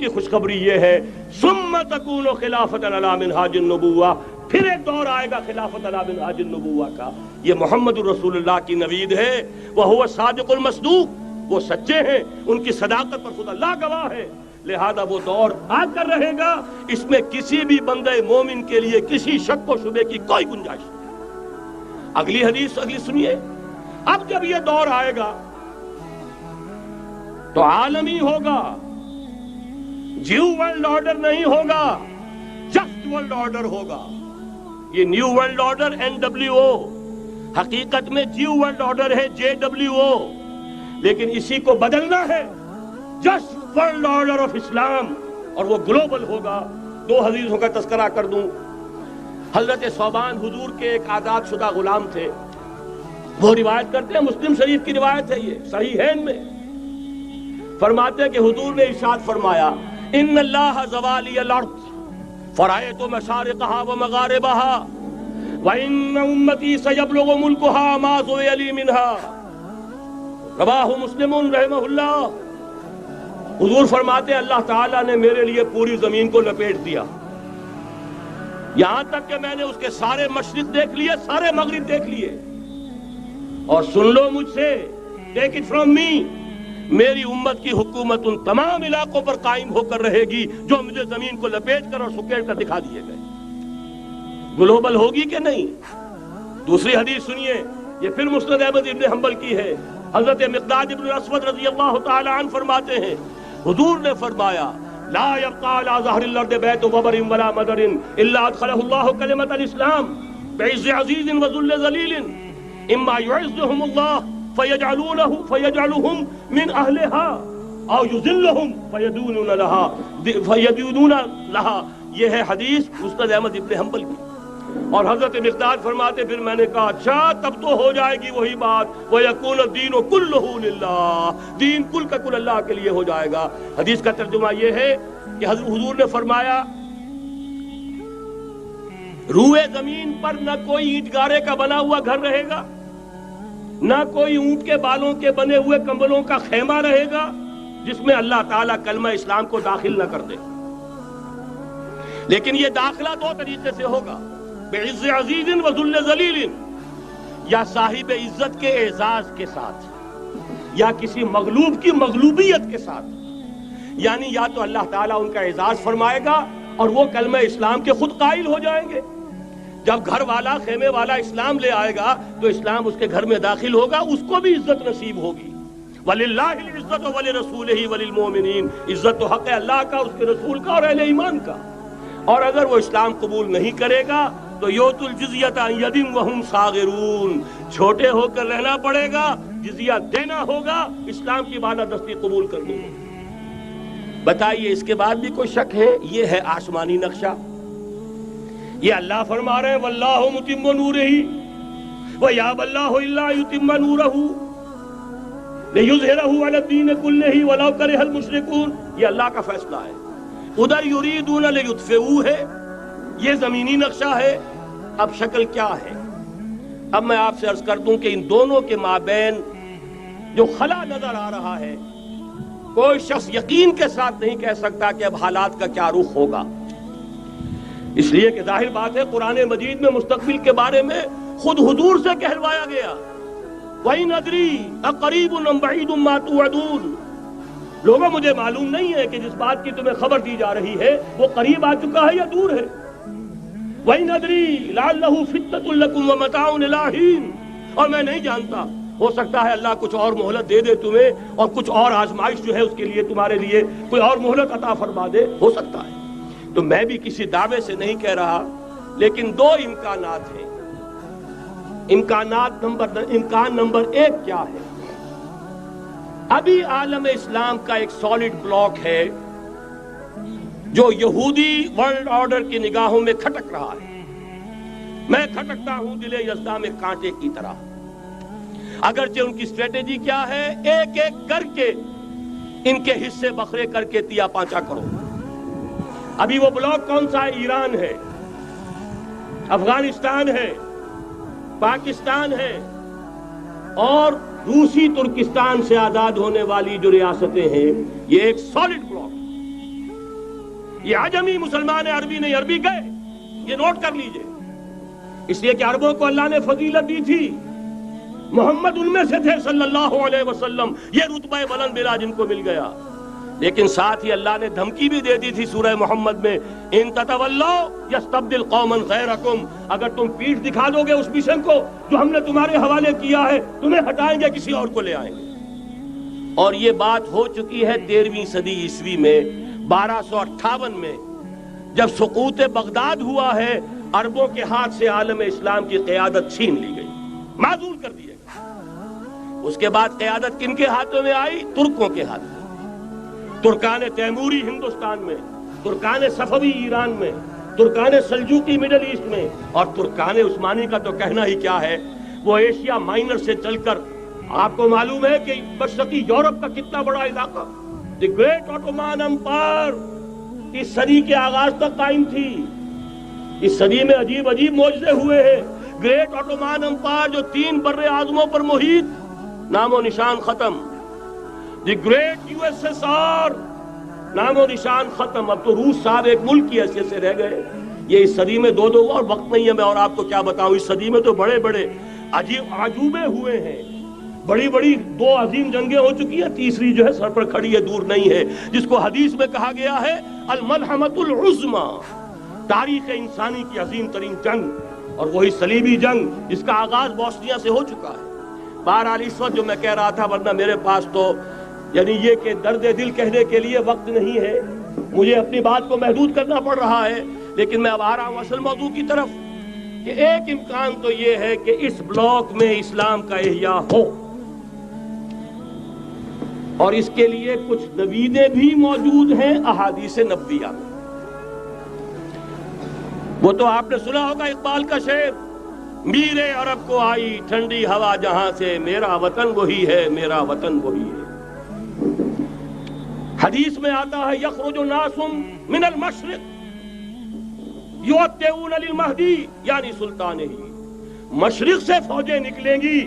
کی خوشخبری یہ ہے ثم تکون خلافۃ علی منہاج النبوہ، پھر ایک دور آئے گا خلافت علی منہاج النبوہ کا. یہ محمد الرسول اللہ کی نوید ہے. وہو صادق المصدوق، وہ سچے ہیں، ان کی صداقت پر خود اللہ گواہ ہے. لہذا وہ دور آ کر رہے گا، اس میں کسی بھی بندہ مومن کے لیے کسی شک و شبے کی کوئی گنجائش نہیں. اگلی حدیث اگلی سنیے. اب جب یہ دور آئے گا تو عالمی ہوگا، جیو ورلڈ آرڈر نہیں ہوگا، جسٹ ورلڈ آرڈر ہوگا. یہ نیو ورلڈ آرڈر NWO، حقیقت میں جیو ورلڈ آرڈر ہے JWO، لیکن اسی کو بدلنا ہے جسٹ ورلڈ آرڈر آف اسلام، اور وہ گلوبل ہوگا. دو حدیثوں کا تذکرہ کر دوں. حضرت ثوبان حضور کے ایک آزاد شدہ غلام تھے. وہ روایت کرتے ہیں، مسلم شریف کی روایت ہے، یہ صحیحین میں فرماتے ہیں کہ حضور نے ارشاد فرمایا ان اللہ زوالی الارض فرائیت مشارقها ومغاربها وان امتی سیبلغ ملکها ما زوی لی منها. رواہ مسلم رحمہ اللہ. حضور فرماتے ہیں اللہ تعالیٰ نے میرے لیے پوری زمین کو لپیٹ دیا، یہاں تک کہ میں نے اس کے سارے مشرق دیکھ لیے، سارے مغرب دیکھ لیے. اور سن لو مجھ سے، ٹیک اٹ فرام می، میری امت کی حکومت ان تمام علاقوں پر قائم ہو کر رہے گی جو مجھے زمین کو لپیٹ کر اور سکیڑ کر دکھا دیے گئے. گلوبل ہوگی کہ نہیں؟ دوسری حدیث سنیے، یہ پھر مسند احمد ابن حنبل کی ہے. حضرت مقداد ابن اسود رضی اللہ تعالی عنہ فرماتے ہیں حضور نے فرمایا لا يبقى على ظهر الارض بيت وبر ولا مدر الا ادخله الله كلمة الاسلام بعز عزيز وذل ذليل اما يعزهم الله فيجعلهم من اهلها او يذلهم فيدونون لها. یہ ہے حدیث مسند احمد ابن حنبل کی. اور حضرت مقداد فرماتے پھر میں نے کہا اچھا تب تو ہو جائے گی وہی بات وَيَكُونَ الدِّينُ كُلُّهُ لِلَّهِ، دین کل کا کل اللہ کے لیے ہو جائے گا. حدیث کا ترجمہ یہ ہے کہ حضور نے فرمایا روئے زمین پر نہ کوئی اینٹ گارے کا بنا ہوا گھر رہے گا، نہ کوئی اونٹ کے بالوں کے بنے ہوئے کمبلوں کا خیمہ رہے گا جس میں اللہ تعالیٰ کلمہ اسلام کو داخل نہ کر دے. لیکن یہ داخلہ دو طریقے سے ہوگا، بعز عزیز و ذل ذلیل، یا صاحب عزت کے اعزاز کے ساتھ یا کسی مغلوب کی مغلوبیت کے ساتھ. یعنی یا تو اللہ تعالیٰ ان کا اعزاز فرمائے گا اور وہ کلمہ اسلام کے خود قائل ہو جائیں گے. جب گھر والا خیمے والا اسلام لے آئے گا تو اسلام اس کے گھر میں داخل ہوگا، اس کو بھی عزت نصیب ہوگی. وَلِلَّهِ الْعِزَّةُ وَلِرَسُولِهِ وَلِلْمُؤْمِنِينَ، عزت و حق اللہ کا، اس کے رسول کا اور اہل ایمان کا. اور اگر وہ اسلام قبول نہیں کرے گا تو یوت الجزیۃ عن ید وہم صاغرون، چھوٹے ہو کر رہنا پڑے گا، جزیہ دینا ہوگا، اسلام کی بالادستی قبول کرنی ہوگی. بتائیے اس کے بعد بھی کوئی شک ہے؟ یہ ہے آسمانی نقشہ. یہ اللہ فرما رہے ہیں واللہ متم نورہ ویابی اللہ الا یتم نورہ لیظہرہ علی الدین کلہ ولو کرہ المشرکون. یہ اللہ کا فیصلہ ہے. ادھر یریدون لیطفئوہ ہے، یہ زمینی نقشہ ہے. اب شکل کیا ہے؟ اب میں آپ سے عرض کر دوں کہ ان دونوں کے مابین جو خلا نظر آ رہا ہے، کوئی شخص یقین کے ساتھ نہیں کہہ سکتا کہ اب حالات کا کیا رخ ہوگا. اس لیے کہ ظاہر بات ہے قرآن مجید میں مستقبل کے بارے میں خود حضور سے کہلوایا گیا وَإِنْ أَدْرِي أَقَرِيبٌ أَمْ بَعِيدٌ مَا تُوعَدُونَ. لوگوں مجھے معلوم نہیں ہے کہ جس بات کی تمہیں خبر دی جا رہی ہے وہ قریب آ چکا ہے یا دور ہے. وَإِنْ أَدْرِي لَعَلَّهُ فِتْنَةٌ لَكُمْ وَمَتَاعٌ إِلَىٰ حِينٍ. اور میں نہیں جانتا، ہو سکتا ہے اللہ کچھ اور مہلت دے دے تمہیں اور کچھ اور آزمائش جو ہے اس کے لیے تمہارے لیے کوئی اور مہلت عطا فرما دے، ہو سکتا ہے. تو میں بھی کسی دعوے سے نہیں کہہ رہا، لیکن دو امکانات ہیں. امکان نمبر ایک کیا ہے؟ ابھی عالم اسلام کا ایک سالڈ بلاک ہے جو یہودی ورلڈ آرڈر کی نگاہوں میں کھٹک رہا ہے. میں کھٹکتا ہوں دل یزداں میں کانٹے کی طرح. اگرچہ ان کی اسٹریٹجی کیا ہے؟ ایک ایک کر کے ان کے حصے بکھرے کر کے تیا پانچا کرو. ابھی وہ بلاک کون سا ہے؟ ایران ہے، افغانستان ہے، پاکستان ہے اور روسی ترکستان سے آزاد ہونے والی جو ریاستیں ہیں. یہ ایک سالڈ بلاک. یہ عجمی مسلمان عربی نہیں، عربی گئے، یہ نوٹ کر لیجئے، اس لیے کہ عربوں کو اللہ نے فضیلت دی تھی، محمد ان میں سے تھے صلی اللہ علیہ وسلم، یہ رتبہ بلند بلا جن کو مل گیا، لیکن ساتھ ہی اللہ نے دھمکی بھی دے دی تھی سورہ محمد میں، ان تتولوا یستبدل قوما غیرکم، اگر تم پیٹھ دکھا دو گے اس مشن کو جو ہم نے تمہارے حوالے کیا ہے، تمہیں ہٹائیں گے، کسی اور کو لے آئیں گے۔ اور یہ بات ہو چکی ہے 13ویں صدی عیسوی میں، 1258 میں جب سقوط بغداد ہوا ہے، عربوں کے ہاتھ سے عالم اسلام کی قیادت چھین لی گئی، معزول کر دیے گئے۔ اس کے بعد قیادت کن کے ہاتھوں میں آئی؟ ترکوں کے ہاتھ میں، ترکان تیموری ہندوستان میں، ترکان صفوی ایران میں، ترکان سلجوقی مڈل ایسٹ میں، اور ترکان عثمانی کا تو کہنا ہی کیا ہے، وہ ایشیا مائنر سے چل کر، آپ کو معلوم ہے کہ مشرقی یورپ کا کتنا بڑا علاقہ، دی گریٹ آٹومان امپائر اس صدی کے آغاز تک قائم تھی۔ اس صدی میں عجیب عجیب معجزے ہوئے ہیں۔ گریٹ آٹومان امپائر جو 3 بر اعظموں پر محیط، نام و نشان ختم۔ The great U S S R, نام و نشان ختم۔ اب تو روس صاحب ایک ملک کی حیثیت سے رہ گئے۔ یہ اس صدی میں دو اور وقت نہیں ہے میں اور آپ کو کیا بتاؤں، اس صدی میں تو بڑے بڑے عجیب عجوبے ہوئے ہیں، بڑی بڑی 2 عظیم جنگیں ہو چکی ہیں، تیسری جو ہے سر پر کھڑی ہے، دور نہیں ہے، جس کو حدیث میں کہا گیا ہے الملحمۃ العظمی، تاریخ انسانی کی عظیم ترین جنگ، اور وہی صلیبی جنگ جس کا آغاز بوسنیا سے ہو چکا ہے۔ بہرحال اس وقت جو میں کہہ رہا تھا، ورنہ میرے پاس تو یعنی یہ کہ درد دل کہنے کے لیے وقت نہیں ہے، مجھے اپنی بات کو محدود کرنا پڑ رہا ہے، لیکن میں اب آ رہا ہوں اصل موضوع کی طرف، کہ ایک امکان تو یہ ہے کہ اس بلاک میں اسلام کا احیاء ہو، اور اس کے لیے کچھ نویدیں بھی موجود ہیں احادیث نبویہ میں۔ وہ تو آپ نے سنا ہوگا اقبال کا شعر، میرے عرب کو آئی ٹھنڈی ہوا جہاں سے، میرا وطن وہی ہے، میرا وطن وہی ہے۔ حدیث میں آتا ہے یخرج ناس من المشرق یؤتون للمہدی، یعنی سلطان ہی، مشرق سے فوجیں نکلیں گی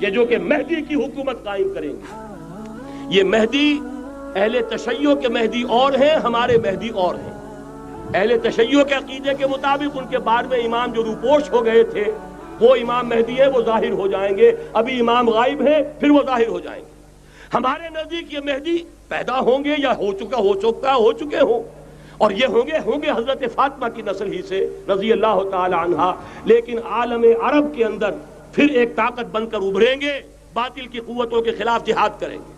کہ جو کہ مہدی کی حکومت قائم کریں گی۔ یہ مہدی اہل تشیع کے مہدی اور ہیں، ہمارے مہدی اور ہیں۔ اہل تشیع کے عقیدے کے مطابق ان کے بعد میں امام جو روپوش ہو گئے تھے وہ امام مہدی ہیں، وہ ظاہر ہو جائیں گے، ابھی امام غائب ہیں، پھر وہ ظاہر ہو جائیں گے۔ ہمارے نزدیک یہ مہدی پیدا ہوں گے یا ہو چکے ہوں، اور یہ ہوں گے حضرت فاطمہ کی نسل ہی سے رضی اللہ تعالی عنہا، لیکن عالم عرب کے اندر پھر ایک طاقت بن کر ابھریں گے، باطل کی قوتوں کے خلاف جہاد کریں گے،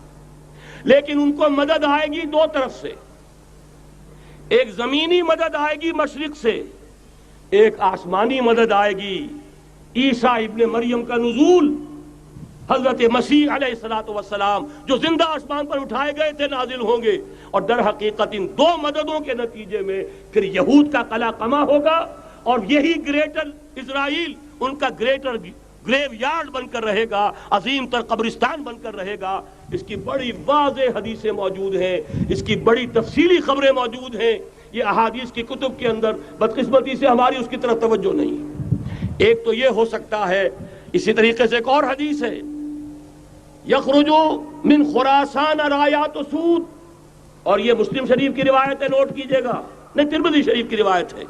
لیکن ان کو مدد آئے گی 2 طرف سے، ایک زمینی مدد آئے گی مشرق سے، ایک آسمانی مدد آئے گی، عیسیٰ ابن مریم کا نزول، حضرت مسیح علیہ السلام جو زندہ آسمان پر اٹھائے گئے تھے نازل ہوں گے، اور در حقیقت ان 2 مددوں کے نتیجے میں پھر یہود کا قلعہ قمع ہوگا، اور یہی گریٹر اسرائیل ان کا گریٹر گریو یارڈ بن کر رہے گا، عظیم تر قبرستان بن کر رہے گا۔ اس کی بڑی واضح حدیثیں موجود ہیں، اس کی بڑی تفصیلی خبریں موجود ہیں، یہ احادیث کی کتب کے اندر، بدقسمتی سے ہماری اس کی طرف توجہ نہیں۔ ایک تو یہ ہو سکتا ہے، اسی طریقے سے ایک اور حدیث ہے، یخرجو من خراسان رایات سود، اور یہ مسلم شریف کی روایت ہے، نوٹ کیجئے گا، نہیں ترمذی شریف کی روایت ہے،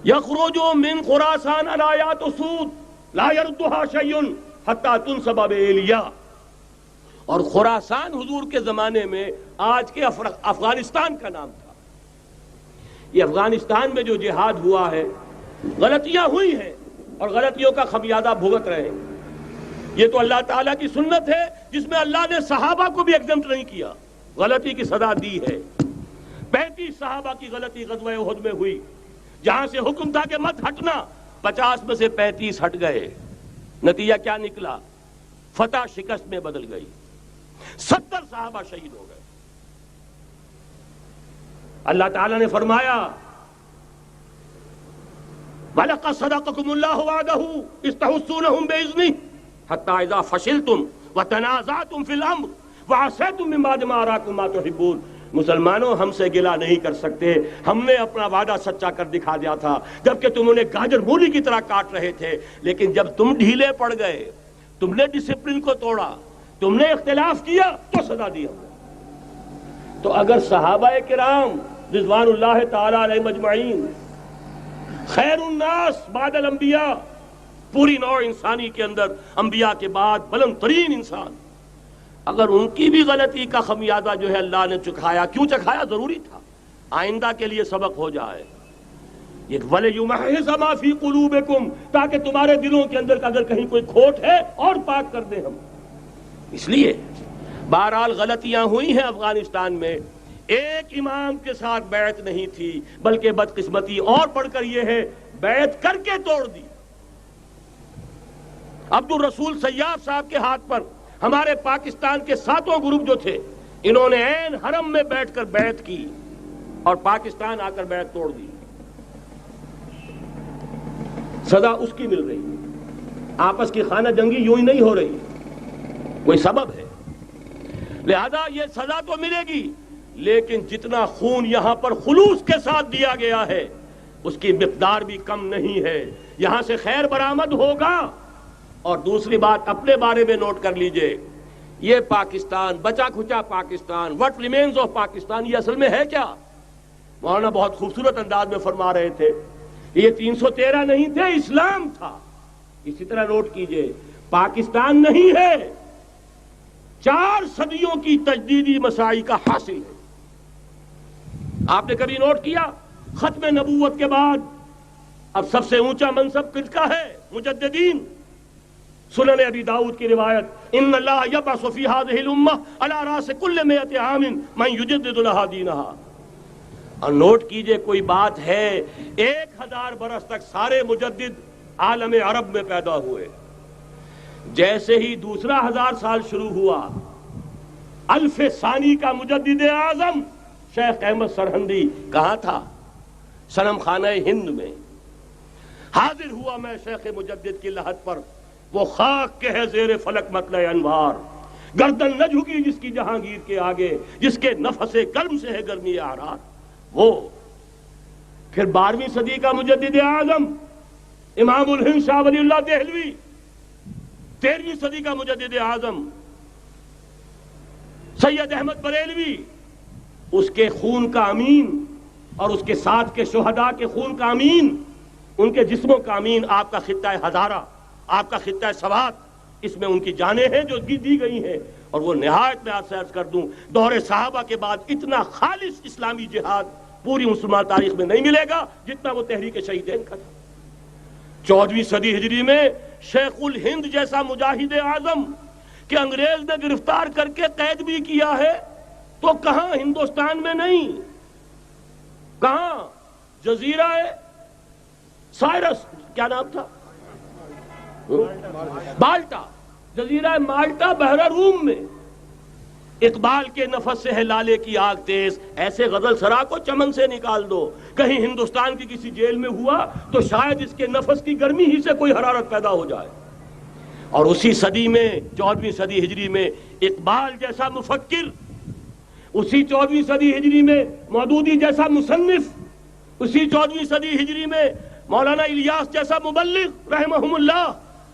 یخرجو من خراسان رایات سود لا یردها شیء حتی تنصب بإیلیا، اور خراسان حضور کے زمانے میں آج کے افغانستان کا نام تھا۔ یہ افغانستان میں جو جہاد ہوا ہے، غلطیاں ہوئی ہیں اور غلطیوں کا خمیازہ بھگت رہے ہیں۔ یہ تو اللہ تعالیٰ کی سنت ہے جس میں اللہ نے صحابہ کو بھی ایگزمپٹ نہیں کیا، غلطی کی سزا دی ہے۔ 35 صحابہ کی غلطی غزوہ احد میں ہوئی، جہاں سے حکم تھا کہ مت ہٹنا، 50 میں سے 35 ہٹ گئے، نتیجہ کیا نکلا؟ فتح شکست میں بدل گئی، 70 صحابہ شہید ہو گئے۔ اللہ تعالیٰ نے فرمایا وَلَقَدْ صَدَقَكُمُ اللَّهُ وَعْدَهُ إِذْ تَحُسُّونَهُم بِإِذْنِهِ حَتَّىٰ إِذَا فَشِلْتُمْ وَتَنَازَعْتُمْ فِي الْأَمْرِ وَعَصَيْتُمْ مِن بَعْدِ مَا أَرَاكُم مَّا تُحِبُّونَ۔ مسلمانوں، ہم سے گلہ نہیں کر سکتے، ہم نے اپنا وعدہ سچا کر دکھا دیا تھا جبکہ تم انہیں گاجر مولی کی طرح کاٹ رہے تھے، لیکن جب تم ڈھیلے پڑ گئے، تم نے ڈسپلن کو توڑا، تم نے اختلاف کیا، تو سزا دی ہم نے۔ تو اگر صحابہ کرام رضوان اللہ تعالی علیہ مجمعین، خیر الناس بعد الانبیاء، پوری نوع انسانی کے اندر انبیاء کے بعد بلند ترین انسان، اگر ان کی بھی غلطی کا خمیازہ جو ہے اللہ نے چکھایا، کیوں چکھایا؟ ضروری تھا، آئندہ کے لیے سبق ہو جائے۔ یہ وَلِيُمَحِّصَ مَا فِي قُلُوبِكُمْ، تاکہ تمہارے دلوں کے اندر اگر کہیں کوئی کھوٹ ہے اور پاک کر دیں ہم۔ اس لیے بہرحال غلطیاں ہوئی ہیں افغانستان میں، ایک امام کے ساتھ بیعت نہیں تھی، بلکہ بدقسمتی اور بڑھ کر یہ ہے بیعت کر کے توڑ دی۔ عبد الرسول سیاف صاحب کے ہاتھ پر ہمارے پاکستان کے 7 گروپ جو تھے، انہوں نے عین حرم میں بیٹھ کر بیعت کی اور پاکستان آ کر بیعت توڑ دی۔ سزا اس کی مل رہی ہے، آپس کی خانہ جنگی یوں ہی نہیں ہو رہی، کوئی سبب ہے، لہذا یہ سزا تو ملے گی، لیکن جتنا خون یہاں پر خلوص کے ساتھ دیا گیا ہے اس کی مقدار بھی کم نہیں ہے، یہاں سے خیر برآمد ہوگا۔ اور دوسری بات اپنے بارے میں نوٹ کر لیجئے، یہ پاکستان، بچا کھچا Pakistan, what remains of Pakistan, یہ اصل میں ہے کیا؟ مولانا بہت خوبصورت انداز میں فرما رہے تھے، یہ 313 نہیں تھے، اسلام تھا۔ اسی طرح نوٹ کیجئے، پاکستان نہیں ہے، 4 صدیوں کی تجدیدی مساعی کا حاصل ہے۔ آپ نے کبھی نوٹ کیا ختم نبوت کے بعد اب سب سے اونچا منصب کس کا ہے؟ مجددین۔ سنن ابی داؤد کی روایت، ان اللہ یبعث فی هذه الامہ علی راس کل 100 عام من یجدد لها دینها۔ اور نوٹ کیجئے، کوئی بات ہے 1000 برس تک سارے مجدد عالم عرب میں پیدا ہوئے، جیسے ہی دوسرا 1000 سال شروع ہوا، الف ثانی کا مجدد اعظم شیخ احمد سرہندی کہاں تھا؟ صنم خانہ ہند میں حاضر ہوا۔ میں شیخ مجدد کی لحد پر، وہ خاک کے ہے زیر فلک مطلع انوار، گردن نہ جھکی جس کی جہانگیر کے آگے، جس کے نفس گرم سے ہے گرمی اعراض۔ وہ پھر 12ویں صدی کا مجدد اعظم امام الہند شاہ ولی اللہ دہلوی، 13ویں صدی کا مجدد اعظم سید احمد بریلوی، اس کے خون کا امین اور اس کے ساتھ کے شہداء کے خون کا امین، ان کے جسموں کا امین آپ کا خطہ ہزارہ، آپ کا خطہ سوات، اس میں ان کی جانیں ہیں جو دی گئی ہیں۔ اور وہ نہایت میں آپ سے عرض کر دوں، دور صحابہ کے بعد اتنا خالص اسلامی جہاد پوری مسلمان تاریخ میں نہیں ملے گا جتنا وہ تحریک شہیدین کا تھا۔ 14ویں صدی ہجری میں شیخ الہند جیسا مجاہد اعظم کہ انگریز نے گرفتار کر کے قید بھی کیا ہے، تو کہاں؟ ہندوستان میں نہیں، کہاں؟ جزیرہ سائرس، کیا نام تھا؟ مالٹا، جزیرہ مالٹا بحر روم میں۔ اقبال کے نفس سے ہے لالے کی آگ تیز، ایسے غزل سرا کو چمن سے نکال دو۔ کہیں ہندوستان کی کسی جیل میں ہوا تو شاید اس کے نفس کی گرمی ہی سے کوئی حرارت پیدا ہو جائے۔ اور اسی صدی میں 14ویں صدی ہجری میں اقبال جیسا مفکر، اسی 14ویں صدی ہجری میں مودودی جیسا مصنف، اسی 14ویں صدی ہجری میں مولانا الیاس جیسا مبلغ رحمہم اللہ،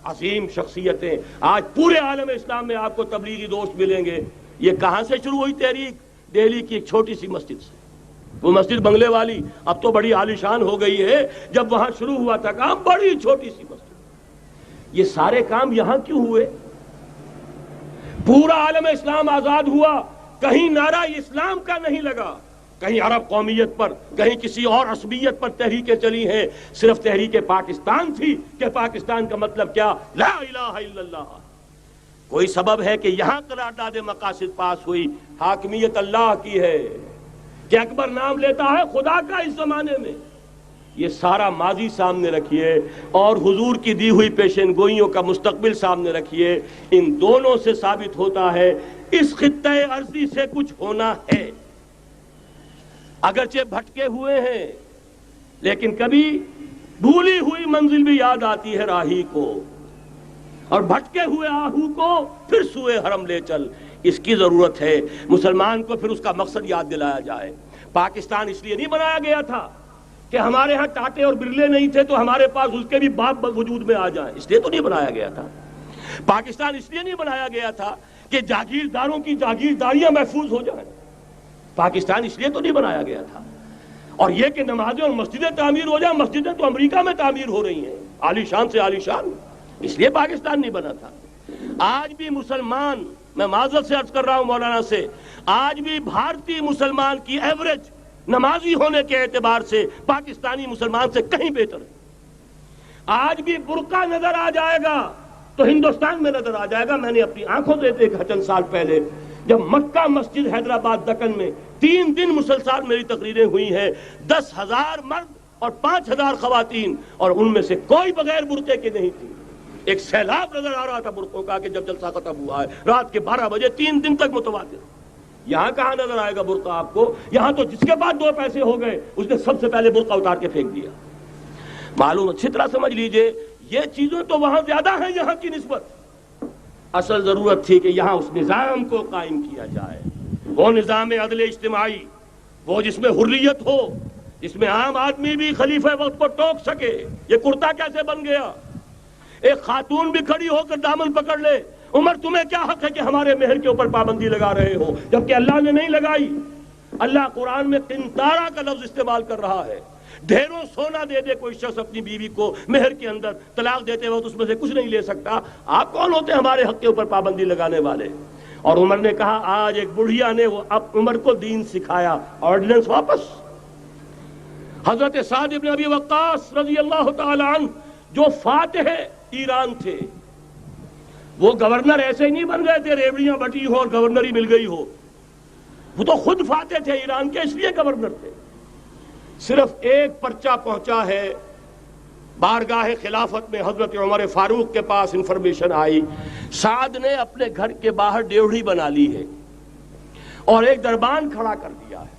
عظیم شخصیتیں آج پورے عالم اسلام میں آپ کو تبلیغی دوست ملیں گے۔ یہ کہاں سے شروع ہوئی تحریک؟ دہلی کی ایک چھوٹی سی مسجد سے، وہ مسجد بنگلے والی اب تو بڑی عالیشان ہو گئی ہے، جب وہاں شروع ہوا تھا کام بڑی چھوٹی سی مسجد۔ یہ سارے کام یہاں کیوں ہوئے؟ پورا عالم اسلام آزاد ہوا، کہیں نعرہ اسلام کا نہیں لگا، کہیں عرب قومیت پر، کہیں کسی اور عصبیت پر تحریکیں چلی ہیں، صرف تحریک پاکستان تھی کہ پاکستان کا مطلب کیا؟ لا الہ الا اللہ۔ کوئی سبب ہے کہ یہاں قرارداد مقاصد پاس ہوئی، حاکمیت اللہ کی ہے، کہ اکبر نام لیتا ہے خدا کا اس زمانے میں۔ یہ سارا ماضی سامنے رکھیے اور حضور کی دی ہوئی پیشن گوئیوں کا مستقبل سامنے رکھیے، ان دونوں سے ثابت ہوتا ہے اس خطہ ارضی سے کچھ ہونا ہے۔ اگرچہ بھٹکے ہوئے ہیں، لیکن کبھی بھولی ہوئی منزل بھی یاد آتی ہے راہی کو، اور بھٹکے ہوئے آہو کو پھر سوئے حرم لے چل۔ اس کی ضرورت ہے مسلمان کو پھر اس کا مقصد یاد دلایا جائے۔ پاکستان اس لیے نہیں بنایا گیا تھا کہ ہمارے ہاں ٹاٹے اور برلے نہیں تھے تو ہمارے پاس اس کے بھی باپ وجود میں آ جائیں، اس لیے تو نہیں بنایا گیا تھا۔ پاکستان اس لیے نہیں بنایا گیا تھا کہ جاگیرداروں کی جاگیرداریاں محفوظ ہو جائیں، پاکستان اس لیے تو نہیں بنایا گیا تھا اور یہ کہ نمازیں اور مسجدیں تعمیر ہو جائیں، مسجدیں تو امریکہ میں تعمیر ہو رہی ہیں، عالی شان سے عالی شان، اس لیے پاکستان نہیں بنا تھا۔ آج بھی مسلمان، میں معذرت سے عرض کر رہا ہوں مولانا سے، آج بھی بھارتی مسلمان کی ایوریج نمازی ہونے کے اعتبار سے پاکستانی مسلمان سے کہیں بہتر ہے۔ آج بھی برقع نظر آ جائے گا تو ہندوستان میں نظر آ جائے گا۔ میں نے اپنی آنکھوں سے دیکھا چند سال پہلے، جب مکہ مسجد حیدرآباد دکن میں 3 دن مسلسل میری تقریریں ہوئی ہیں، 10,000 مرد اور 5,000 خواتین، اور ان میں سے کوئی بغیر برقعے کے نہیں تھی۔ ایک سیلاب نظر آ رہا تھا برقعوں کا کہ جب جلسہ ختم ہوا ہے رات کے 12 بجے 3 دن تک متواتر۔ یہاں کہاں نظر آئے گا برقع آپ کو؟ یہاں تو جس کے بعد 2 پیسے ہو گئے اس نے سب سے پہلے برقع اتار کے پھینک دیا۔ معلوم اچھی طرح سمجھ لیجئے، یہ چیزیں تو وہاں زیادہ ہیں یہاں کی نسبت۔ اصل ضرورت تھی کہ یہاں اس نظام کو قائم کیا جائے، وہ نظام عدل اجتماعی، وہ جس میں حریت ہو، جس میں عام آدمی بھی خلیفہ وقت کو ٹوک سکے۔ یہ کرتا کیسے بن گیا؟ ایک خاتون بھی کھڑی ہو کر دامن پکڑ لے، عمر تمہیں کیا حق ہے کہ ہمارے مہر کے اوپر پابندی لگا رہے ہو، جبکہ اللہ نے نہیں لگائی۔ اللہ قرآن میں قنطارہ کا لفظ استعمال کر رہا ہے۔ ڈھیروں سونا دے دے کوئی شخص اپنی بیوی کو مہر کے اندر، طلاق دیتے وقت اس میں سے کچھ نہیں لے سکتا۔ آپ کون ہوتے ہیں ہمارے حق کے اوپر پابندی لگانے والے؟ اور عمر نے کہا، آج ایک بڑھیا نے وہ اب عمر کو دین سکھایا، آرڈیننس واپس۔ حضرت سعد بن ابی وقاص رضی اللہ تعالی عنہ جو فاتح ایران تھے، وہ گورنر ایسے ہی نہیں بن گئے تھے ریوڑیاں بٹی ہو اور گورنری مل گئی ہو، وہ تو خود فاتح تھے ایران کے، اس لیے گورنر تھے۔ صرف ایک پرچہ پہنچا ہے بارگاہ خلافت میں، حضرت عمر فاروق کے پاس انفارمیشن آئی، سعد نے اپنے گھر کے باہر ڈیوڑی بنا لی ہے اور ایک دربان کھڑا کر دیا ہے۔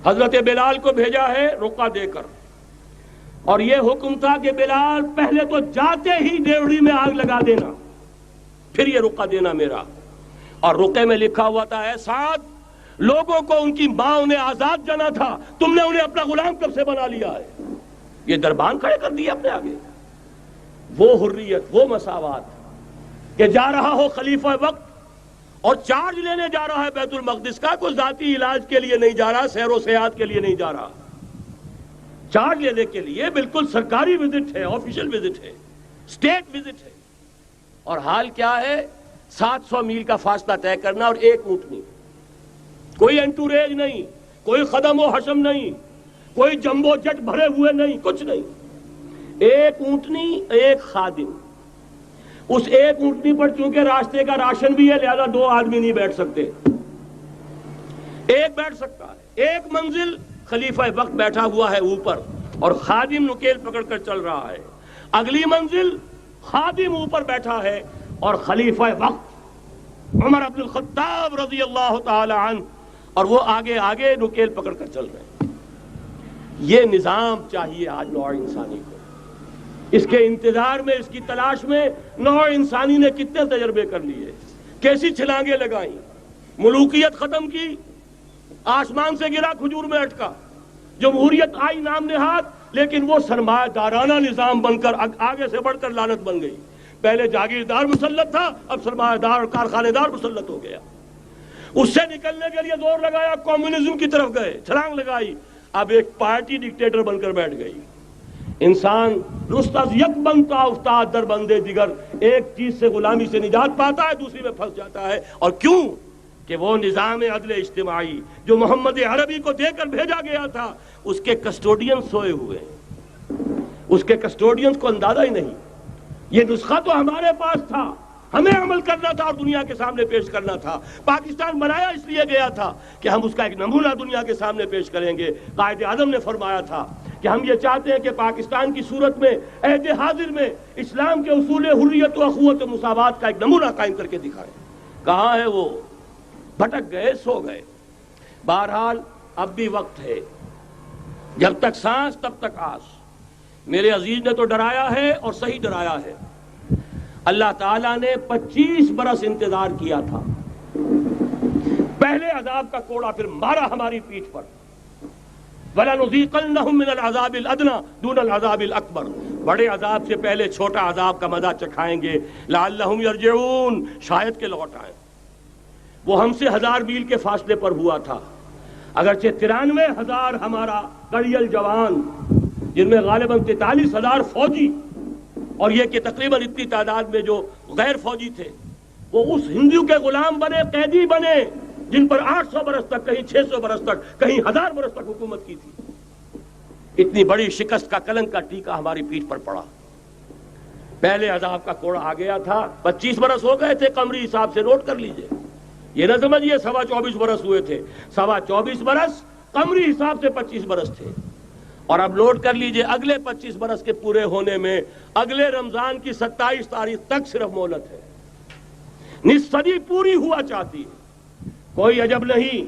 حضرت بلال کو بھیجا ہے رقعہ دے کر، اور یہ حکم تھا کہ بلال پہلے تو جاتے ہی ڈیوڑی میں آگ لگا دینا، پھر یہ رقعہ دینا میرا۔ اور رقعے میں لکھا ہوا تھا، اے سعد، لوگوں کو ان کی ماں نے آزاد جانا تھا، تم نے انہیں اپنا غلام کب سے بنا لیا ہے؟ یہ دربان کھڑے کر دیے اپنے آگے۔ وہ حریت، وہ مساوات کہ جا رہا ہو خلیفہ وقت اور چارج لینے جا رہا ہے بیت المقدس کا، کوئی ذاتی علاج کے لیے نہیں جا رہا، سیر و سیاحت کے لیے نہیں جا رہا، چارج لینے کے لیے بالکل سرکاری وزٹ ہے، آفیشل وزٹ ہے، اسٹیٹ وزٹ ہے۔ اور حال کیا ہے؟ 700 میل کا فاصلہ طے کرنا اور ایک اونٹنی، کوئی انٹوریج نہیں، کوئی خدم و حشم نہیں، کوئی جمبو جٹ بھرے ہوئے نہیں، کچھ نہیں، ایک اونٹنی، ایک خادم۔ اس ایک اونٹنی پر چونکہ راستے کا راشن بھی ہے لہذا 2 آدمی نہیں بیٹھ سکتے، ایک بیٹھ سکتا ہے۔ ایک منزل خلیفہ وقت بیٹھا ہوا ہے اوپر اور خادم نکیل پکڑ کر چل رہا ہے، اگلی منزل خادم اوپر بیٹھا ہے اور خلیفہ وقت عمر بن الخطاب رضی اللہ تعالی عنہ اور وہ آگے آگے نکیل پکڑ کر چل رہے ہیں۔ یہ نظام چاہیے آج نوع انسانی کو۔ اس کے انتظار میں، اس کی تلاش میں نوع انسانی نے کتنے تجربے کر لیے، کیسی چھلانگیں لگائیں، ملوکیت ختم کی، آسمان سے گرا کھجور میں اٹکا، جمہوریت آئی نام نہاد، لیکن وہ سرمایہ دارانہ نظام بن کر آگے سے بڑھ کر لعنت بن گئی۔ پہلے جاگیردار مسلط تھا، اب سرمایہ دار اور کارخانے دار مسلط ہو گیا۔ اس سے نکلنے کے لیے زور لگایا، کمیونزم کی طرف گئے، چھلانگ لگائی، اب ایک پارٹی ڈکٹیٹر بن کر بیٹھ گئی۔ انسان رست از یک بنتا افتاد در بندے دیگر، ایک چیز سے غلامی سے نجات پاتا ہے، دوسری میں پھنس جاتا ہے۔ اور کیوں؟ کہ وہ نظام عدل اجتماعی جو محمد عربی کو دے کر بھیجا گیا تھا، اس کے کسٹوڈین سوئے ہوئے ہیں، اس کے کسٹوڈینز کو اندازہ ہی نہیں۔ یہ نسخہ تو ہمارے پاس تھا، ہمیں عمل کرنا تھا اور دنیا کے سامنے پیش کرنا تھا۔ پاکستان بنایا اس لیے گیا تھا کہ ہم اس کا ایک نمونہ دنیا کے سامنے پیش کریں گے۔ قائد اعظم نے فرمایا تھا کہ ہم یہ چاہتے ہیں کہ پاکستان کی صورت میں عہد حاضر میں اسلام کے اصول حریت و اخوت و مساوات کا ایک نمونہ قائم کر کے دکھائیں۔ کہاں ہے وہ؟ بھٹک گئے، سو گئے۔ بہرحال اب بھی وقت ہے، جب تک سانس تب تک آس۔ میرے عزیز نے تو ڈرایا ہے اور صحیح ڈرایا ہے۔ اللہ تعالیٰ نے 25 برس انتظار کیا تھا، پہلے عذاب کا کوڑا پھر مارا ہماری پیٹھ پر۔ وَلَنُذِيقَنَّهُم مِّنَ الْعَذَابِ الْأَدْنَىٰ دُونَ الْعَذَابِ الْأَكْبَرِ، بڑے عذاب سے پہلے چھوٹا عذاب کا مزہ چکھائیں گے۔ لَعَلَّهُمْ يَرْجِعُونَ، شاید کہ لوٹ آئیں۔ وہ ہم سے 1000 میل کے فاصلے پر ہوا تھا، اگرچہ 93,000 ہمارا کڑیل جوان، جن میں غالباً 43,000 فوجی، اور یہ کہ تقریباً اتنی تعداد میں جو غیر فوجی تھے، وہ اس ہندو کے غلام بنے، قیدی بنے، جن پر 800 برس تک، کہیں 600 برس تک، کہیں 1000 برس تک حکومت کی تھی۔ اتنی بڑی شکست کا کلنک کا ٹیکا ہماری پیٹھ پر پڑا۔ پہلے عذاب کا کوڑا آ گیا تھا، 25 برس ہو گئے تھے قمری حساب سے، نوٹ کر لیجئے، یہ نہ سمجھیے 24.25 برس ہوئے تھے، 24.25 برس قمری حساب سے 25 برس تھے۔ اور اب نوٹ کر لیجئے اگلے 25 برس کے پورے ہونے میں اگلے رمضان کی 27 تاریخ تک صرف مہلت ہے، نصف صدی پوری ہوا چاہتی ہے۔ کوئی عجب نہیں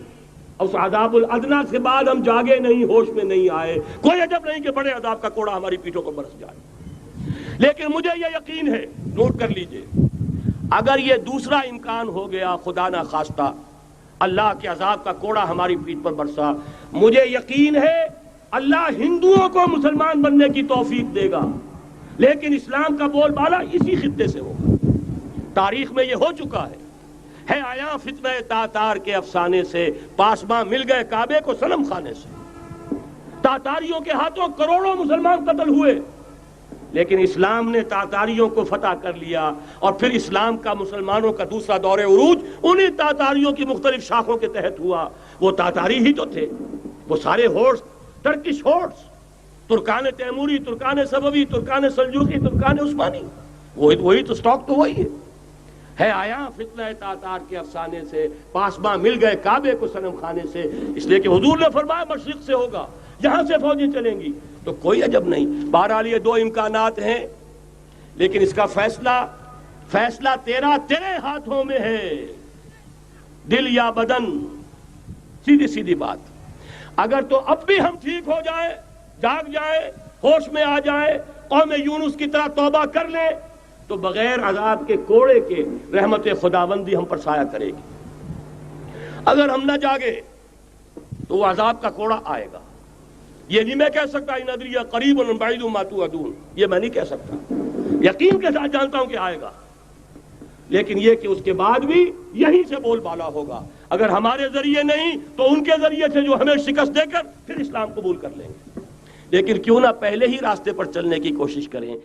اس عذاب الادنا کے بعد ہم جاگے نہیں، ہوش میں نہیں آئے، کوئی عجب نہیں کہ بڑے عذاب کا کوڑا ہماری پیٹھوں کو برس جائے۔ لیکن مجھے یہ یقین ہے، نوٹ کر لیجئے، اگر یہ دوسرا امکان ہو گیا، خدا نہ خواستہ اللہ کے عذاب کا کوڑا ہماری پیٹھ پر برسا، مجھے یقین ہے اللہ ہندوؤں کو مسلمان بننے کی توفیق دے گا، لیکن اسلام کا بول بالا اسی خطے سے ہوگا۔ تاریخ میں یہ ہو چکا ہے آیا فتنہ تاتار کے افسانے سے، پاسباں مل گئے کعبے کو صنم خانے سے۔ تاتاریوں کے ہاتھوں کروڑوں مسلمان قتل ہوئے، لیکن اسلام نے تاتاریوں کو فتح کر لیا، اور پھر اسلام کا مسلمانوں کا دوسرا دور عروج انہی تاتاریوں کی مختلف شاخوں کے تحت ہوا۔ وہ تاتاری ہی تو تھے، وہ سارے ہورس، ٹرکش ہورس، ترکان تیموری، ترکان صفوی، ترکان سلجوقی، ترکان عثمانی، وہی تو سٹاک تو وہی ہے آیا فتنہ تاتار کے افسانے سے، پاسباں مل گئے کعبے کو صنم خانے سے، اس لیے کہ حضور نے فرمایا مشرق سے ہوگا، یہاں سے فوجیں چلیں گی، تو کوئی عجب نہیں۔ بہرحال یہ دو امکانات ہیں، لیکن اس کا فیصلہ تیرے ہاتھوں میں ہے، دل یا بدن، سیدھی بات۔ اگر تو اب بھی ہم ٹھیک ہو جائیں، جاگ جائیں، ہوش میں آ جائیں، قوم یونس کی طرح توبہ کر لیں، تو بغیر عذاب کے کوڑے کے رحمت خداوندی ہم پر سایہ کرے گی۔ اگر ہم نہ جاگے تو وہ عذاب کا کوڑا آئے گا۔ یہ نہیں میں کہہ سکتا ان ادری قریب بعید ما توعدون، یہ میں نہیں کہہ سکتا، یقین کے ساتھ جانتا ہوں کہ آئے گا، لیکن یہ کہ اس کے بعد بھی یہیں سے بول بالا ہوگا۔ اگر ہمارے ذریعے نہیں تو ان کے ذریعے سے، جو ہمیں شکست دے کر پھر اسلام قبول کر لیں گے، لیکن کیوں نہ پہلے ہی راستے پر چلنے کی کوشش کریں۔